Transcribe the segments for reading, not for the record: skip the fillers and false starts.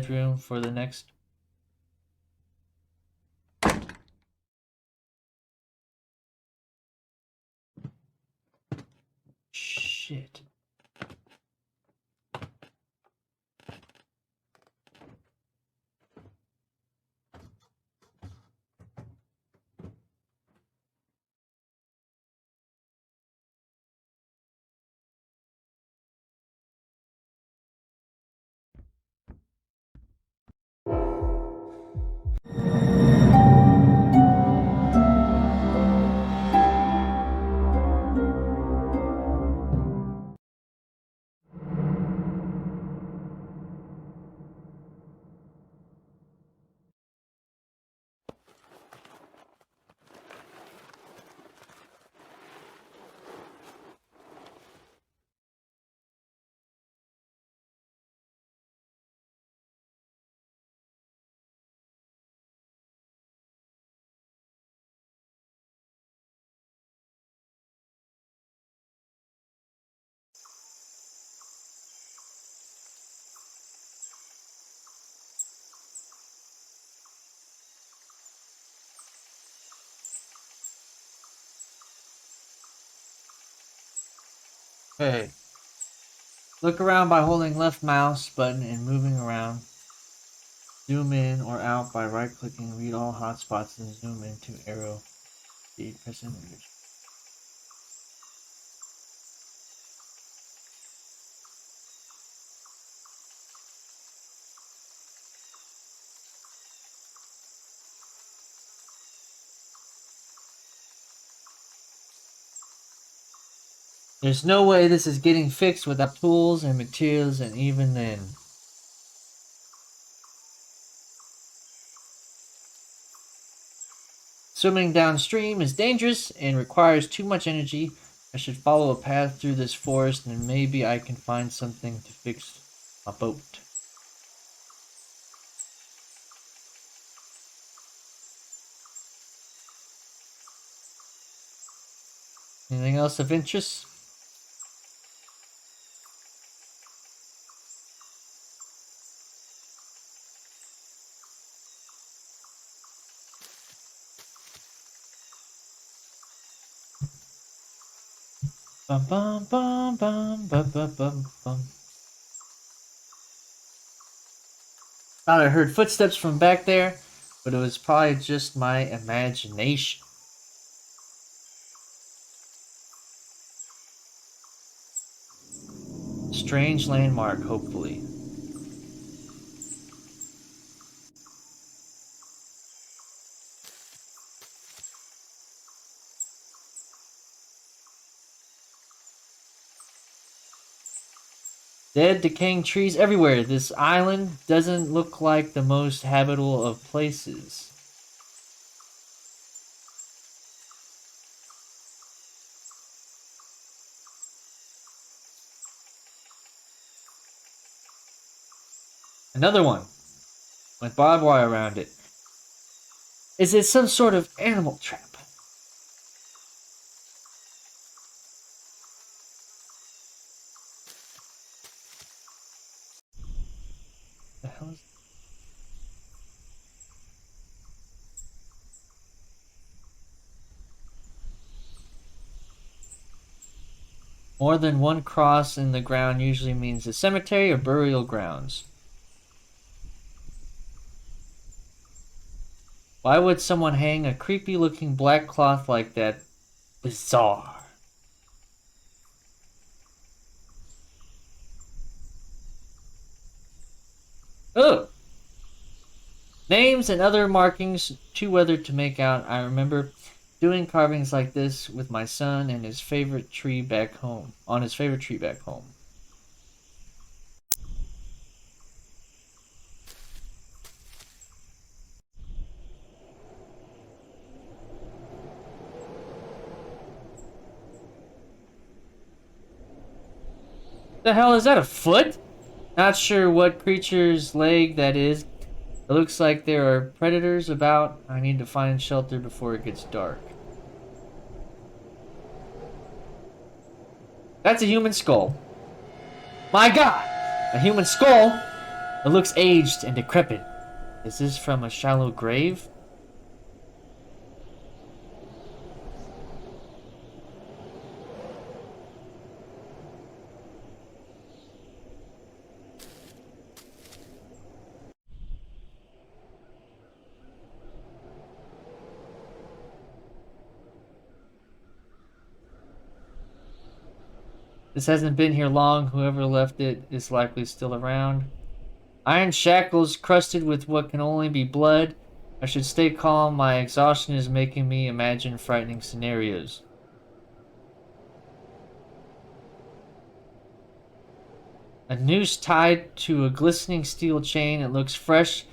bedroom for the next. Shit. Okay. Look around by holding left mouse button and moving around. Zoom in or out by right-clicking. Read all hotspots and zoom into arrow. Speed. Press enter. There's no way this is getting fixed without tools and materials, and even then. Swimming downstream is dangerous and requires too much energy. I should follow a path through this forest and maybe I can find something to fix my boat. Anything else of interest? Bum bum bum bum bum bum bum bum. Thought I heard footsteps from back there, but it was probably just my imagination. Strange landmark, hopefully. Dead, decaying trees everywhere. This island doesn't look like the most habitable of places. Another one with barbed wire around it. Is it some sort of animal trap? The hell is... More than one cross in the ground usually means a cemetery or burial grounds. Why would someone hang a creepy looking black cloth like that? Bizarre. Oh! Names and other markings too weathered to make out. I remember doing carvings like this with my son and his favorite tree back home. On his favorite tree back home. The hell is that, a foot? Not sure what creature's leg that is. It looks like there are predators about. I need to find shelter before it gets dark. That's a human skull. My god! A human skull? It looks aged and decrepit. Is this from a shallow grave? This hasn't been here long. Whoever left it is likely still around. Iron shackles crusted with what can only be blood. I should stay calm. My exhaustion is making me imagine frightening scenarios. A noose tied to a glistening steel chain. It looks fresh,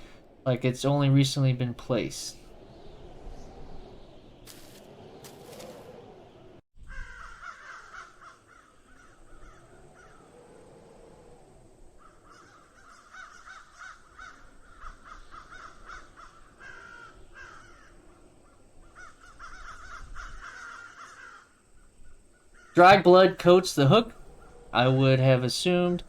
like it's only recently been placed. Dried blood coats the hook. I would have assumed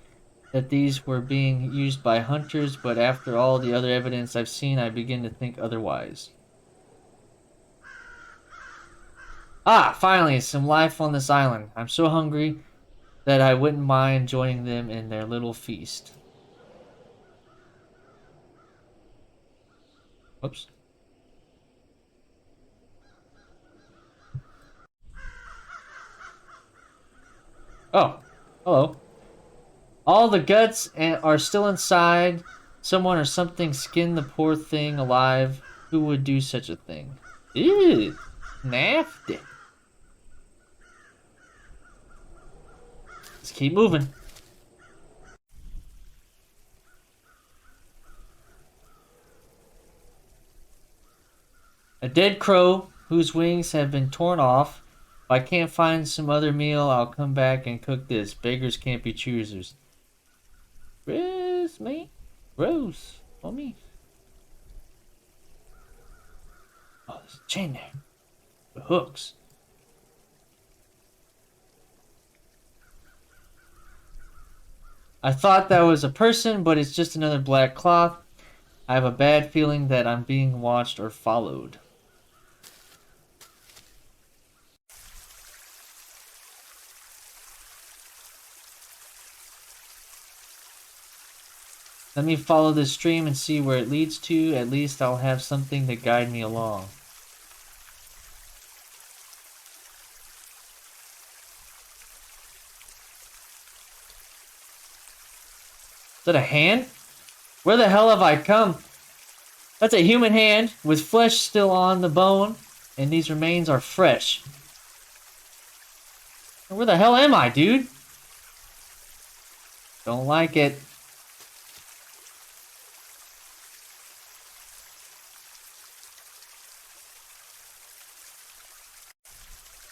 that these were being used by hunters, but after all the other evidence I've seen, I begin to think otherwise. Ah, finally, some life on this island. I'm so hungry that I wouldn't mind joining them in their little feast. Whoops. Oh, hello. All the guts are still inside. Someone or something skinned the poor thing alive. Who would do such a thing? Ew, nasty. Let's keep moving. A dead crow whose wings have been torn off. If I can't find some other meal, I'll come back and cook this. Beggars can't be choosers. Gross, mate. Gross. On me. Oh, there's a chain there. The hooks. I thought that was a person, but it's just another black cloth. I have a bad feeling that I'm being watched or followed. Let me follow this stream and see where it leads to. At least I'll have something to guide me along. Is that a hand? Where the hell have I come? That's a human hand with flesh still on the bone, and these remains are fresh. Where the hell am I, dude? Don't like it.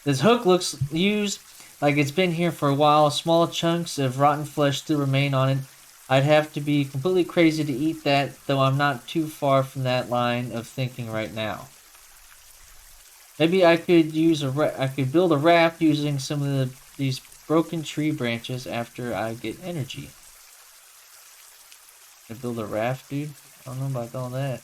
This hook looks used like it's been here for a while. Small chunks of rotten flesh still remain on it. I'd have to be completely crazy to eat that, though I'm not too far from that line of thinking right now. Maybe I could build a raft using some of these broken tree branches after I get energy. I build a raft, dude? I don't know about all that.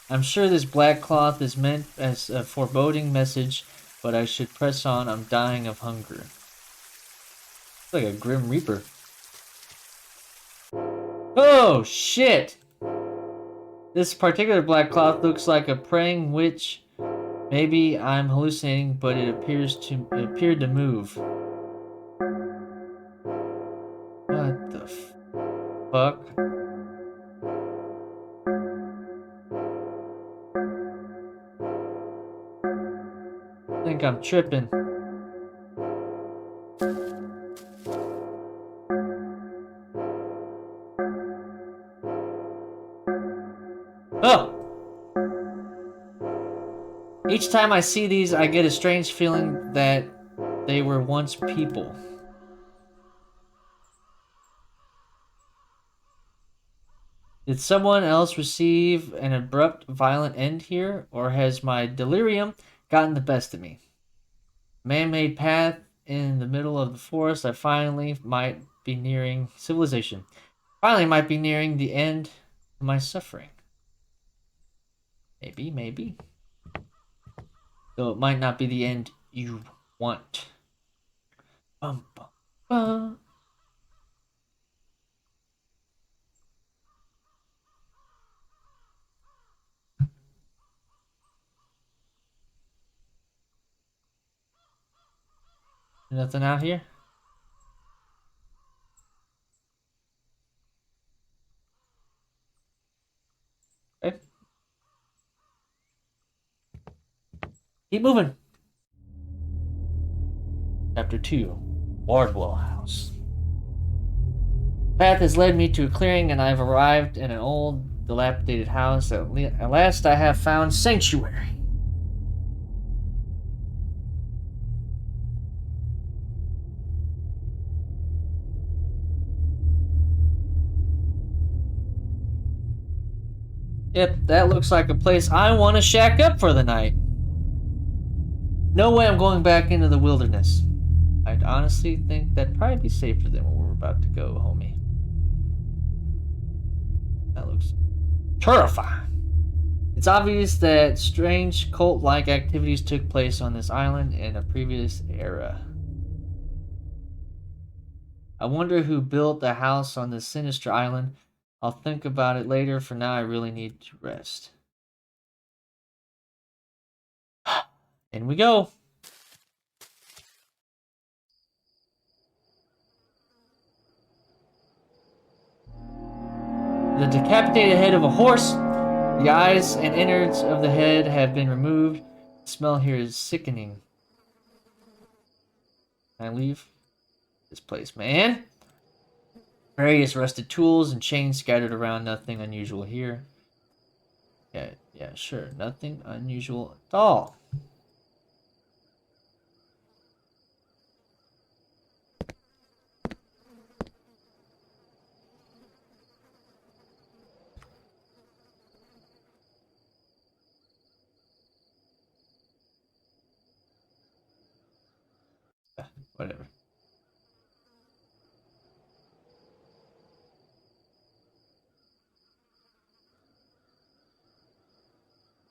I'm sure this black cloth is meant as a foreboding message, but I should press on. I'm dying of hunger. It's like a grim reaper. Oh, shit! This particular black cloth looks like a praying witch. Maybe I'm hallucinating, but it appeared to move. What the fuck? I think I'm tripping. Oh! Each time I see these, I get a strange feeling that they were once people. Did someone else receive an abrupt, violent end here, or has my delirium gotten the best of me? Man-made path in the middle of the forest, I finally might be nearing civilization. Finally might be nearing the end of my suffering. Maybe, maybe. Though it might not be the end you want. Bum, bum, bum. Nothing out here? Okay. Keep moving. Chapter 2 Wardwell House. The path has led me to a clearing, and I've arrived in an old, dilapidated house. At last, I have found sanctuary. Yep, that looks like a place I want to shack up for the night. No way I'm going back into the wilderness. I'd honestly think that'd probably be safer than where we're about to go, homie. That looks terrifying. It's obvious that strange cult-like activities took place on this island in a previous era. I wonder who built the house on this sinister island. I'll think about it later. For now, I really need to rest. In we go. The decapitated head of a horse. The eyes and innards of the head have been removed. The smell here is sickening. Can I leave this place, man? Various rusted tools and chains scattered around. Nothing unusual here. Yeah, sure. Nothing unusual at all. Whatever.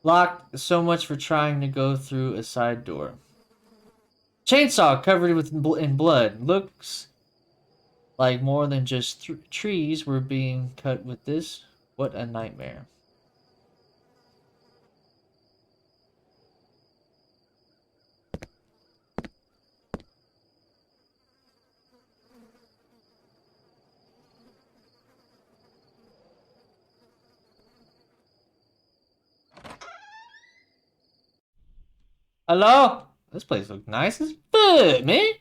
Locked. So much for trying to go through a side door. Chainsaw covered in blood. Looks like more than just trees were being cut with this. What a nightmare. Hello? This place looks nice as fuck, man.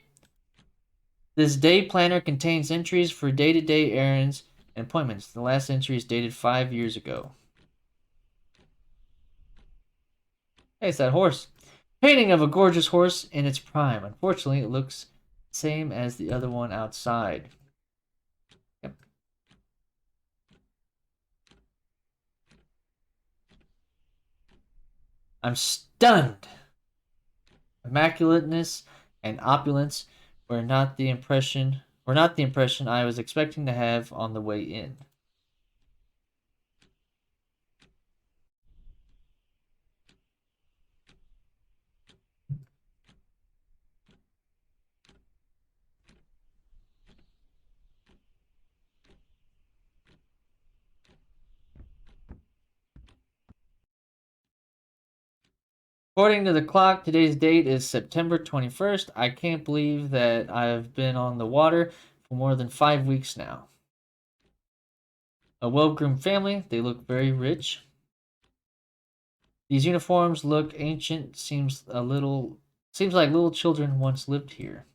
This day planner contains entries for day-to-day errands and appointments. The last entry is dated 5 years ago. Hey, it's that horse. Painting of a gorgeous horse in its prime. Unfortunately, it looks the same as the other one outside. Yep. I'm stunned. Immaculateness and opulence were not the impression I was expecting to have on the way in. According to the clock, today's date is September 21st. I can't believe that I've been on the water for more than 5 weeks now. A well-groomed family. They look very rich. These uniforms look ancient. Seems like little children once lived here.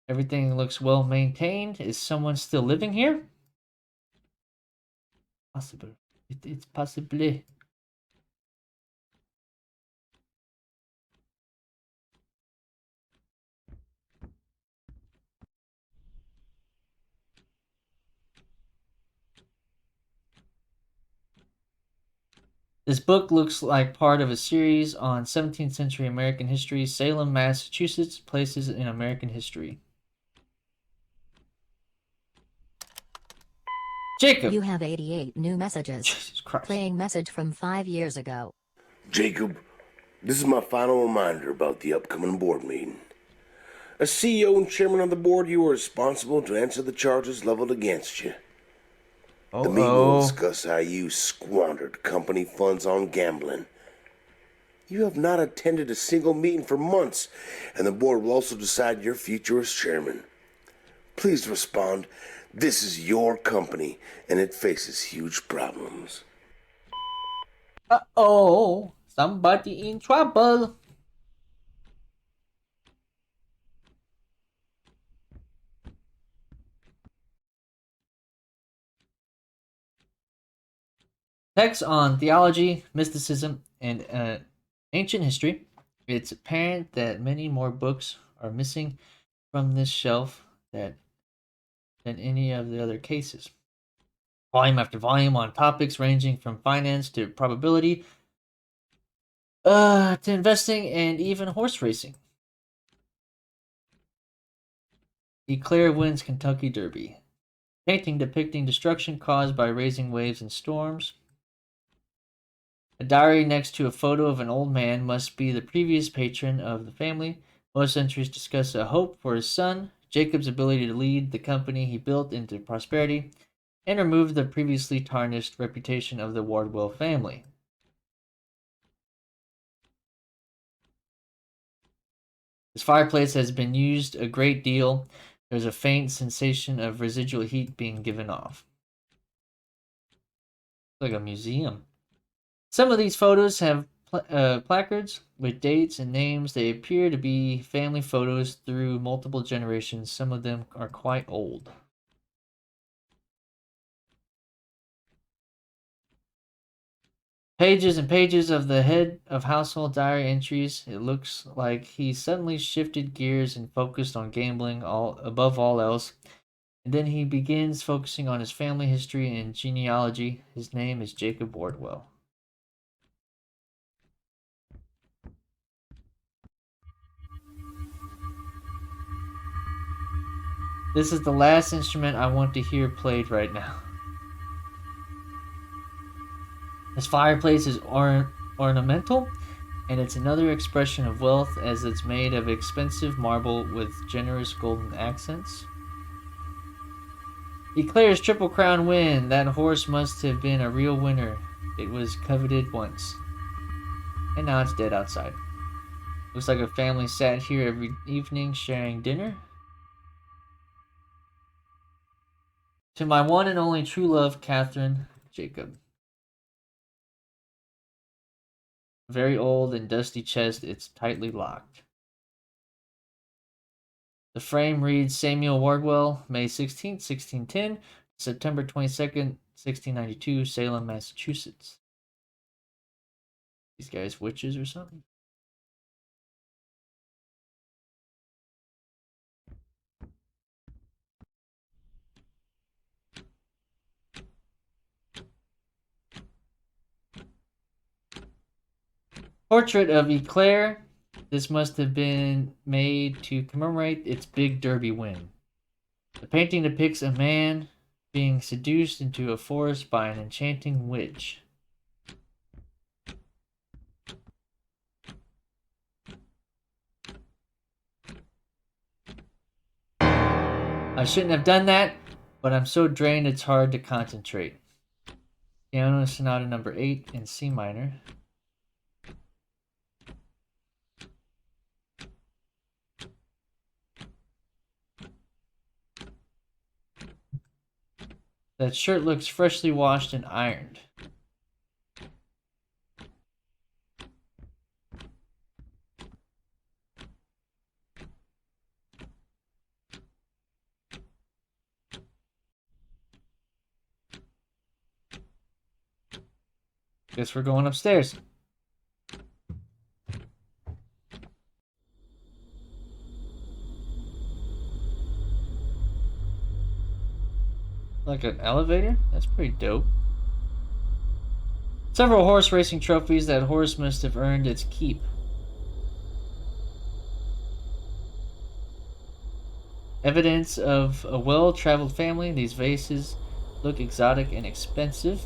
Everything looks well maintained. Is someone still living here? Possible. It's possibly. This book looks like part of a series on 17th century American history, Salem, Massachusetts, places in American history. Jacob! You have 88 new messages. Jesus Christ. Playing message from 5 years ago. Jacob, this is my final reminder about the upcoming board meeting. As CEO and chairman of the board, you are responsible to answer the charges leveled against you. The meeting will discuss how you squandered company funds on gambling. You have not attended a single meeting for months, and the board will also decide your future as chairman. Please respond. This is your company, and it faces huge problems. Uh-oh. Somebody in trouble. Text on theology, mysticism, and ancient history. It's apparent that many more books are missing from this shelf than any of the other cases. Volume after volume on topics ranging from finance to probability, to investing and even horse racing. Eclair wins Kentucky Derby. Painting depicting destruction caused by raising waves and storms. A diary next to a photo of an old man must be the previous patron of the family. Most entries discuss a hope for his son, Jacob's ability to lead the company he built into prosperity, and remove the previously tarnished reputation of the Wardwell family. This fireplace has been used a great deal. There's a faint sensation of residual heat being given off. It's like a museum. Some of these photos have placards with dates and names. They appear to be family photos through multiple generations. Some of them are quite old. Pages and pages of the head of household diary entries. It looks like he suddenly shifted gears and focused on gambling above all else. And then he begins focusing on his family history and genealogy. His name is Jacob Wardwell. This is the last instrument I want to hear played right now. This fireplace is ornamental, and it's another expression of wealth as it's made of expensive marble with generous golden accents. Eclair's Triple Crown win. That horse must have been a real winner. It was coveted once. And now it's dead outside. Looks like a family sat here every evening sharing dinner. To my one and only true love, Catherine, Jacob. Very old and dusty chest, it's tightly locked. The frame reads Samuel Wardwell, May 16th, 1610, September 22nd, 1692, Salem, Massachusetts. These guys witches or something? Portrait of Eclair. This must have been made to commemorate its big Derby win. The painting depicts a man being seduced into a forest by an enchanting witch. I shouldn't have done that, but I'm so drained it's hard to concentrate. Piano Sonata number 8 in C minor. That shirt looks freshly washed and ironed. Guess we're going upstairs. Like an elevator? That's pretty dope. Several horse racing trophies. That horse must have earned its keep. Evidence of a well-traveled family. These vases look exotic and expensive.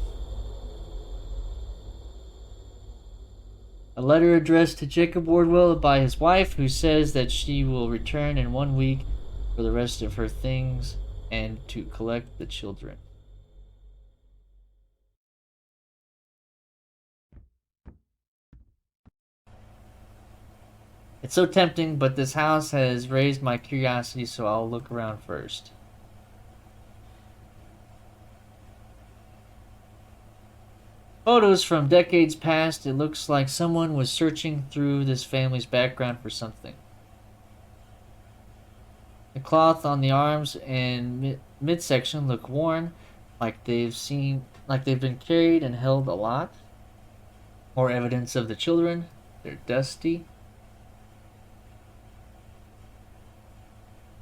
A letter addressed to Jacob Wardwell by his wife, who says that she will return in 1 week for the rest of her things and to collect the children. It's so tempting, but this house has raised my curiosity, so I'll look around first. Photos from decades past. It looks like someone was searching through this family's background for something. The cloth on the arms and midsection look worn, like they've been carried and held a lot. More evidence of the children. They're dusty.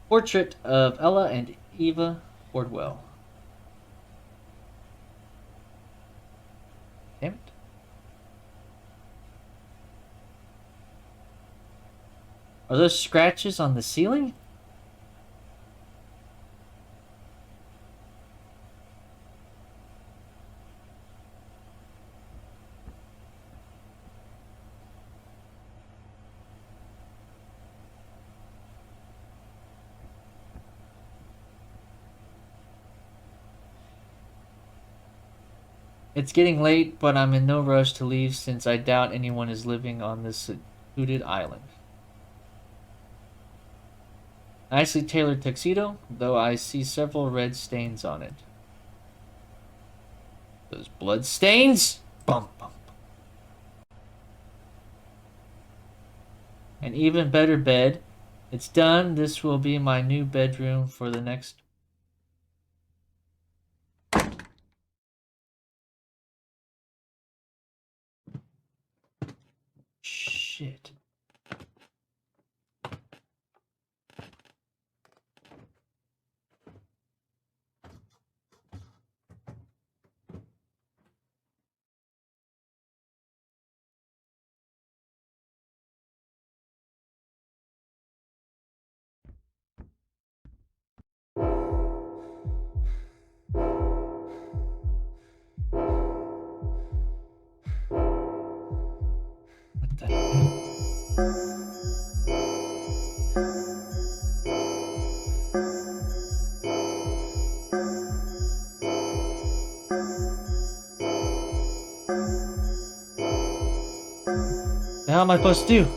Portrait of Ella and Eva Wardwell. Damn it. Are those scratches on the ceiling? It's getting late, but I'm in no rush to leave since I doubt anyone is living on this secluded island. Nicely tailored tuxedo, though I see several red stains on it. Those blood stains? Bum, bum. An even better bed. It's done. This will be my new bedroom for the next. Shit. What the hell? The hell am I supposed to do?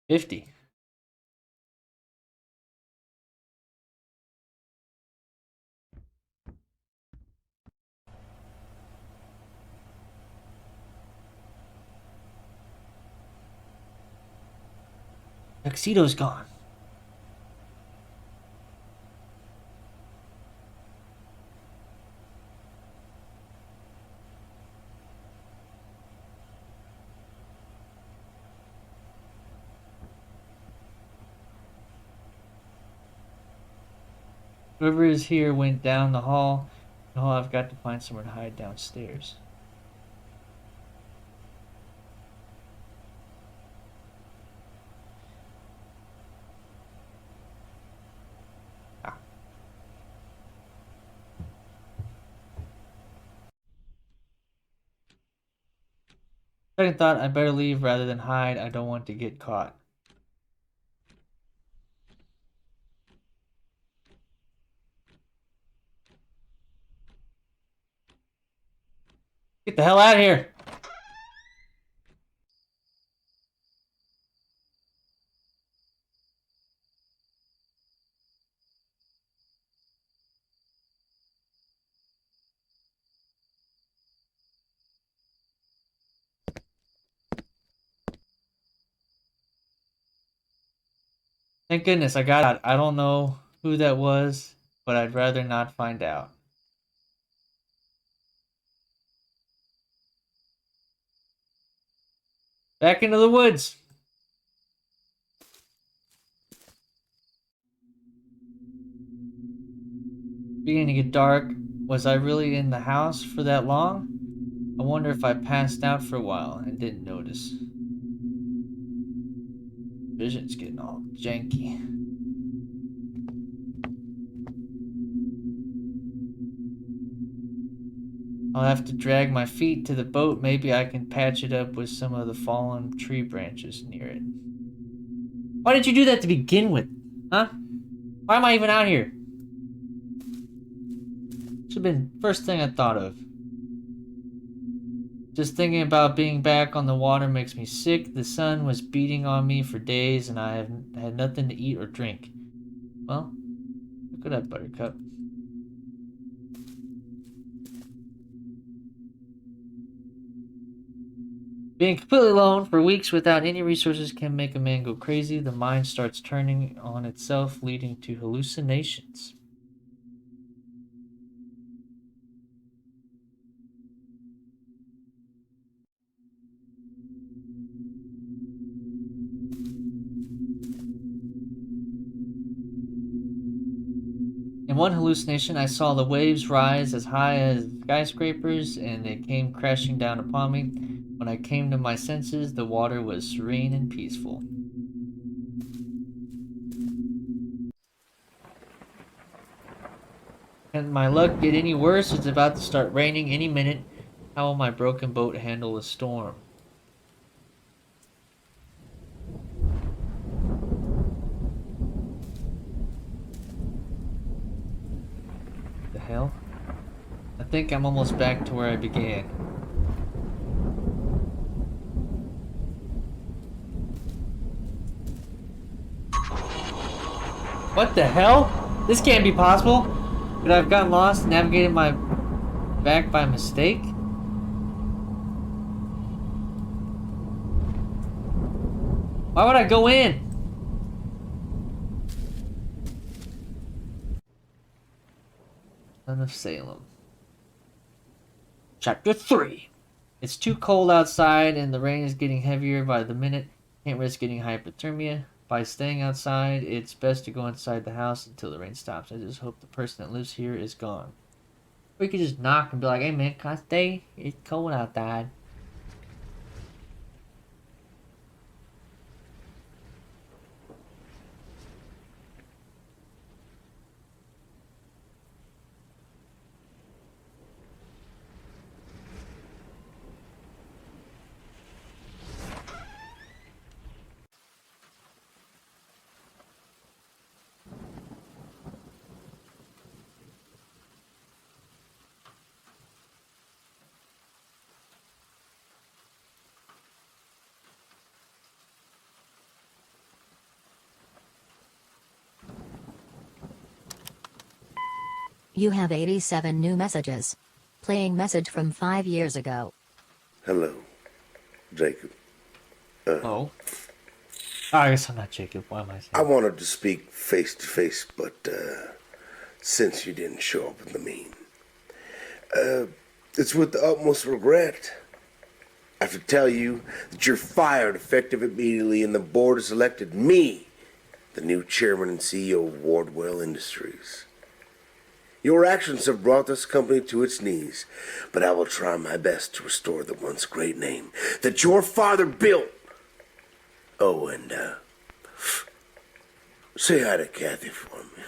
$50. Tuxedo's gone. Whoever is here went down the hall. Oh, I've got to find somewhere to hide downstairs. Ah. Second thought, I better leave rather than hide. I don't want to get caught. Get the hell out of here! Thank goodness I got out. I don't know who that was, but I'd rather not find out. Back into the woods. Beginning to get dark. Was I really in the house for that long? I wonder if I passed out for a while and didn't notice. Vision's getting all janky. I'll have to drag my feet to the boat. Maybe I can patch it up with some of the fallen tree branches near it. Why did you do that to begin with? Huh? Why am I even out here? Should have been first thing I thought of. Just thinking about being back on the water makes me sick. The sun was beating on me for days and I have had nothing to eat or drink. Well, look at that, Buttercup. Being completely alone for weeks without any resources can make a man go crazy. The mind starts turning on itself, leading to hallucinations. In one hallucination, I saw the waves rise as high as skyscrapers and they came crashing down upon me. When I came to my senses, the water was serene and peaceful. Can my luck get any worse? It's about to start raining any minute. How will my broken boat handle a storm? The hell? I think I'm almost back to where I began. What the hell? This can't be possible. Could I have gotten lost and navigated my back by mistake? Why would I go in? Son of Salem. Chapter 3. It's too cold outside and the rain is getting heavier by the minute. Can't risk getting hypothermia. By staying outside, it's best to go inside the house until the rain stops. I just hope the person that lives here is gone. Or you could just knock and be like, hey man, can I stay? It's cold outside. You have 87 new messages. Playing message from 5 years ago. Hello, Jacob. Oh. I guess I'm not Jacob. Why am I saying I wanted to speak face to face, but since you didn't show up in the mean, it's with the utmost regret. I have to tell you that you're fired effective immediately, and the board has elected me the new chairman and CEO of Wardwell Industries. Your actions have brought this company to its knees, but I will try my best to restore the once great name that your father built. Oh, and say hi to Kathy for me.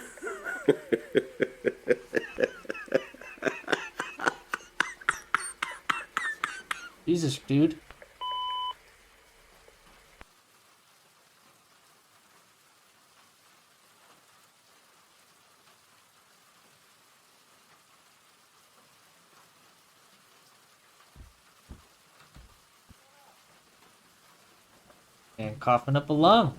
Jesus, dude. And coughing up a lung.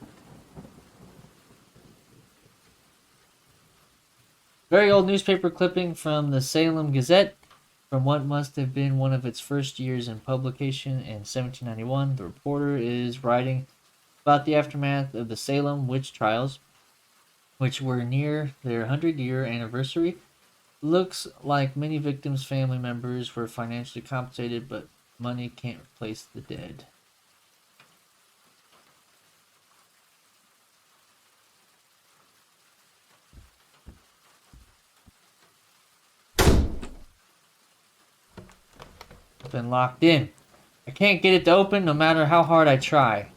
Very old newspaper clipping from the Salem Gazette from what must have been one of its first years in publication in 1791. The reporter is writing about the aftermath of the Salem witch trials, which were near their 100-year anniversary. Looks like many victims' family members were financially compensated, but money can't replace the dead. been locked in. I can't get it to open no matter how hard I try.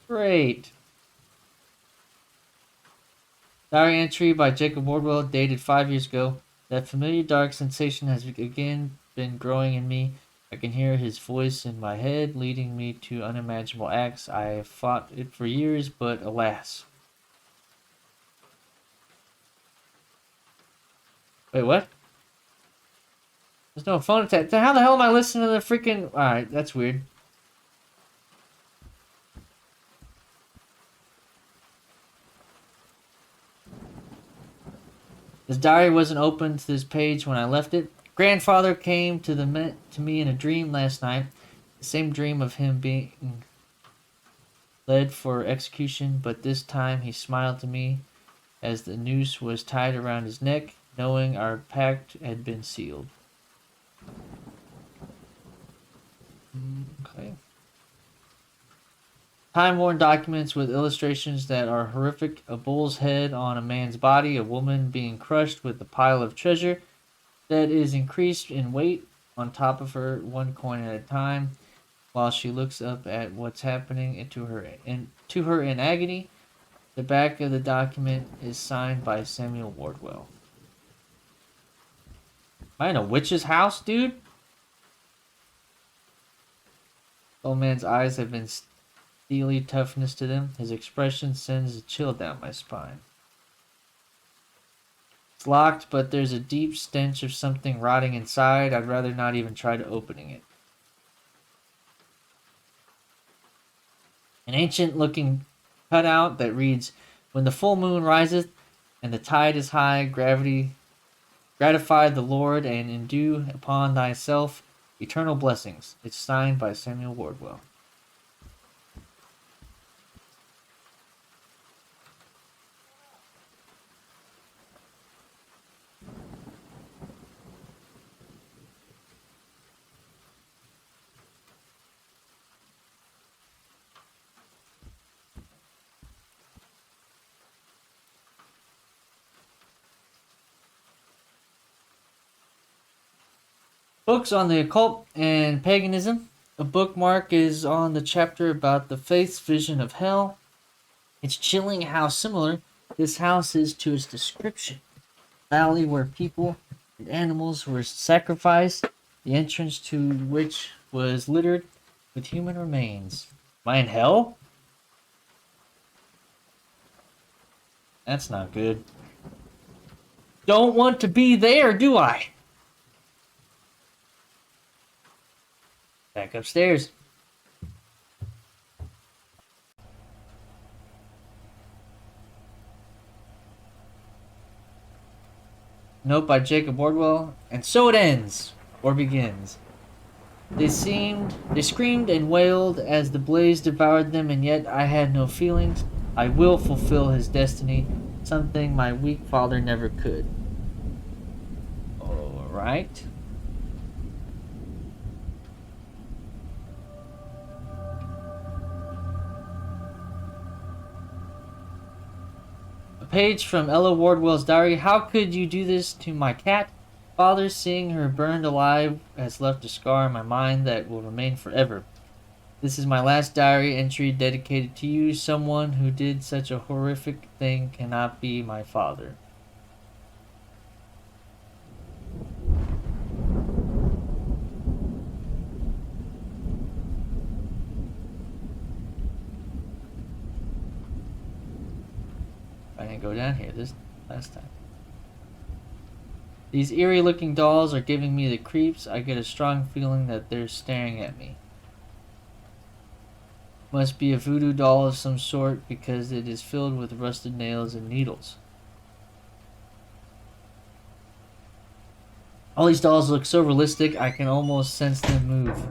Great. Diary entry by Jacob Wardwell, dated 5 years ago. That familiar dark sensation has again been growing in me. I can hear his voice in my head, leading me to unimaginable acts. I have fought it for years, but alas. Wait, what? There's no phone attack. How the hell am I listening to the freaking... Alright, that's weird. His diary wasn't open to this page when I left it. Grandfather came to me in a dream last night. The same dream of him being led for execution, but this time he smiled to me as the noose was tied around his neck, knowing our pact had been sealed. Okay. Time-worn documents with illustrations that are horrific. A bull's head on a man's body, a woman being crushed with a pile of treasure that is increased in weight on top of her, one coin at a time, while she looks up at what's happening to her in agony. The back of the document is signed by Samuel Wardwell. Am I in a witch's house, dude? Old man's eyes have been steely toughness to them. His expression sends a chill down my spine. It's locked, but there's a deep stench of something rotting inside. I'd rather not even try to opening it. An ancient-looking cutout that reads, "When the full moon riseth and the tide is high, gratify the Lord and endue upon thyself eternal blessings." It's signed by Samuel Wardwell. Books on the occult and paganism. A bookmark is on the chapter about the faith's vision of hell. It's chilling how similar this house is to its description. Valley where people and animals were sacrificed, the entrance to which was littered with human remains. Am I in hell? That's not good. Don't want to be there, do I? Back upstairs. Note by Jacob Wardwell, and so it ends, or begins. They screamed and wailed as the blaze devoured them, and yet I had no feelings. I will fulfill his destiny, something my weak father never could. Alright. Page from Ella Wardwell's diary. How could you do this to my cat? Father, seeing her burned alive has left a scar in my mind that will remain forever. This is my last diary entry dedicated to you. Someone who did such a horrific thing cannot be my father. I didn't go down here this last time. These eerie looking dolls are giving me the creeps. I get a strong feeling that they're staring at me. Must be a voodoo doll of some sort because it is filled with rusted nails and needles. All these dolls look so realistic, I can almost sense them move.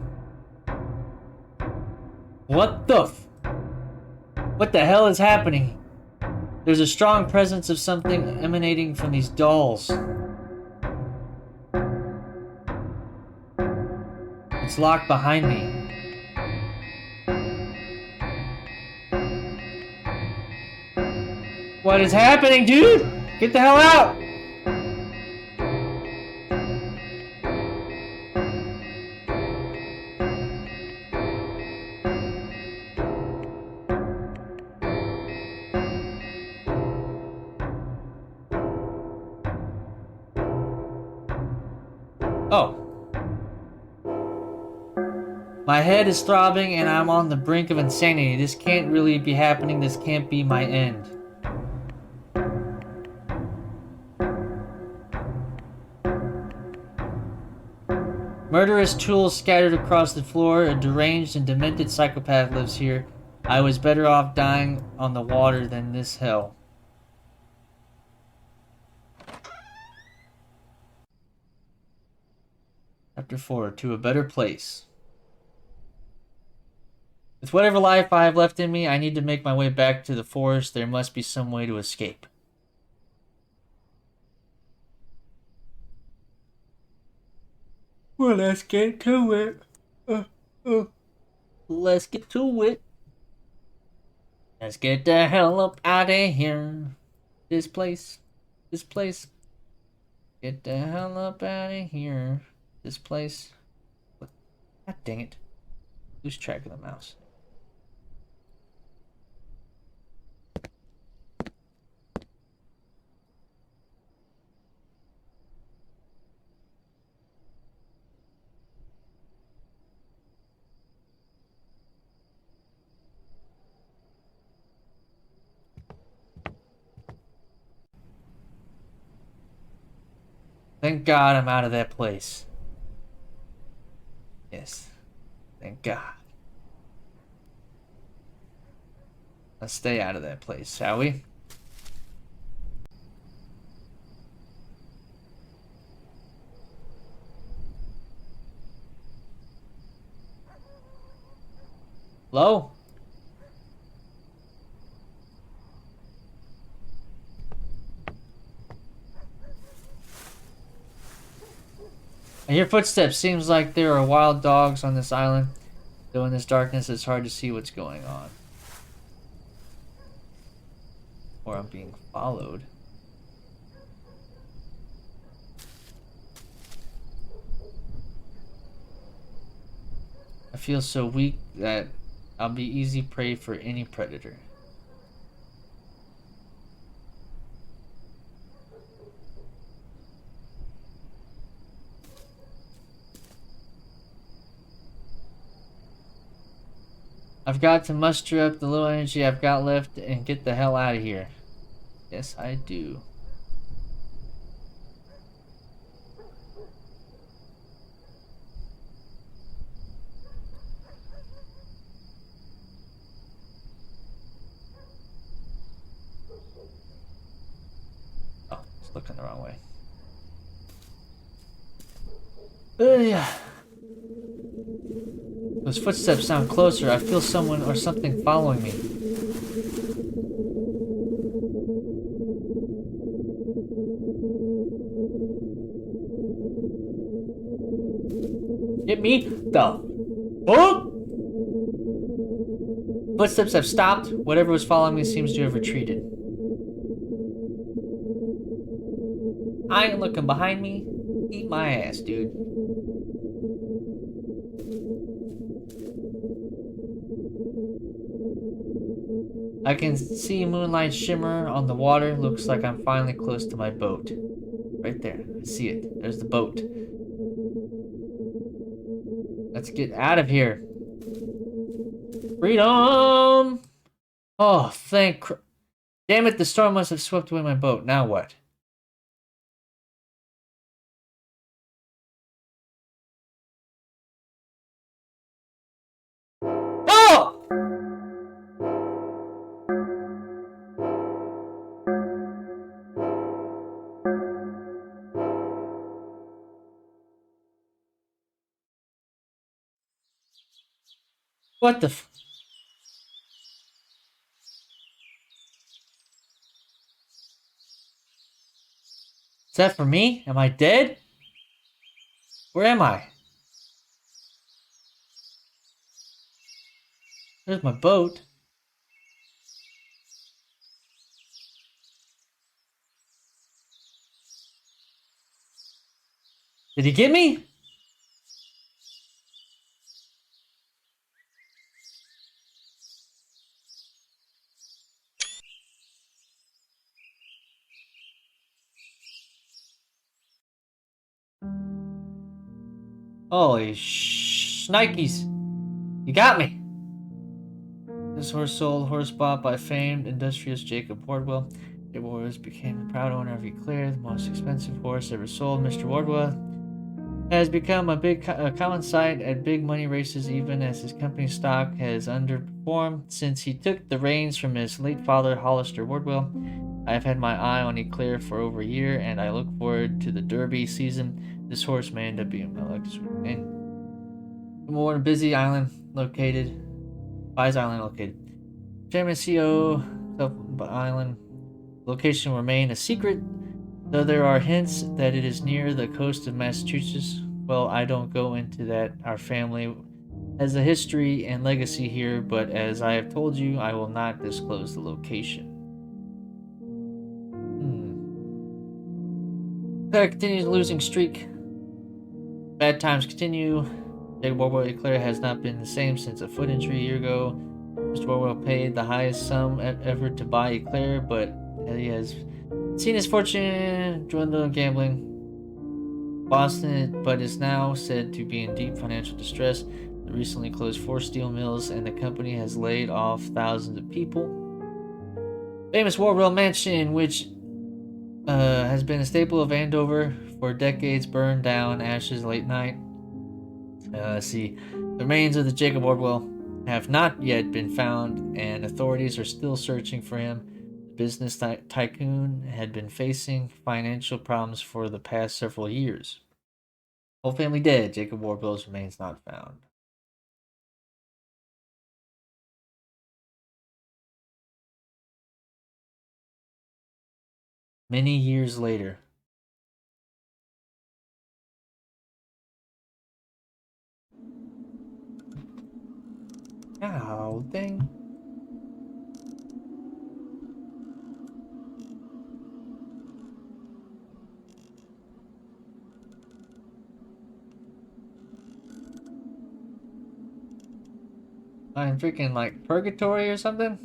What the hell is happening? There's a strong presence of something emanating from these dolls. It's locked behind me. What is happening, dude? Get the hell out! Oh. My head is throbbing and I'm on the brink of insanity. This can't really be happening. This can't be my end. Murderous tools scattered across the floor. A deranged and demented psychopath lives here. I was better off dying on the water than this hell. Chapter 4. To a better place. With whatever life I have left in me, I need to make my way back to the forest. There must be some way to escape. Well, let's get to it. Uh, uh. Let's get to it. Let's get the hell up out of here. This place. This place. Get the hell up out of here. This place. What? God dang it. Lose track of the mouse. Thank God I'm out of that place. Yes. Thank God. Let's stay out of that place, shall we? Hello? I hear footsteps. Seems like there are wild dogs on this island. Though in this darkness, it's hard to see what's going on. Or I'm being followed. I feel so weak that I'll be easy prey for any predator. I've got to muster up the little energy I've got left and get the hell out of here. Yes, I do. Oh, it's looking the wrong way. Yeah. Those footsteps sound closer. I feel someone or something following me. Get me the fuck? Footsteps have stopped. Whatever was following me seems to have retreated. I ain't looking behind me. Eat my ass, dude. I can see moonlight shimmer on the water. Looks like I'm finally close to my boat. Right there. I see it. There's the boat. Let's get out of here. Freedom! Oh, damn it, the storm must have swept away my boat. Now what? Oh! What the f- Is that for me? Am I dead? Where am I? There's my boat. Did he get me? Holy shnikes. You got me. This horse sold, horse bought by famed industrious Jacob Wardwell. Jacob Wardwell became the proud owner of Eclair, the most expensive horse ever sold. Mr. Wardwell has become a common sight at big money races, even as his company's stock has underperformed since he took the reins from his late father, Hollister Wardwell. I've had my eye on Eclair for over a year, and I look forward to the Derby season. This horse may end up being my lucky and more busy island located. Wise Island located. Chairman CEO of Island location will remain a secret, though there are hints that it is near the coast of Massachusetts. Well, I don't go into that. Our family has a history and legacy here, but as I have told you, I will not disclose the location. Claire continues losing streak. Bad times continue. Jacob Wardwell Eclair has not been the same since a foot injury a year ago. Mr. Wardwell paid the highest sum ever to buy Eclair, but he has seen his fortune dwindle in gambling. Boston, but is now said to be in deep financial distress. The recently closed 4 steel mills, and the company has laid off thousands of people. Famous Wardwell Mansion, which has been a staple of Andover for decades, burned down, ashes late night. Let's see. The remains of the Jacob Wardwell have not yet been found, and authorities are still searching for him. The business tycoon had been facing financial problems for the past several years. Whole family dead. Jacob Wardwell's remains not found. Many years later. Oh, dang. I'm freaking like purgatory or something?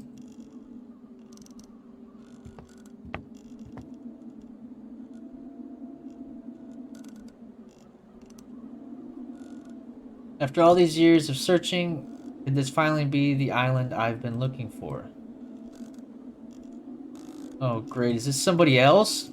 After all these years of searching, could this finally be the island I've been looking for? Oh, great. Is this somebody else?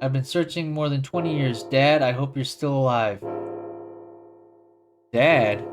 I've been searching more than 20 years. Dad, I hope you're still alive. Dad?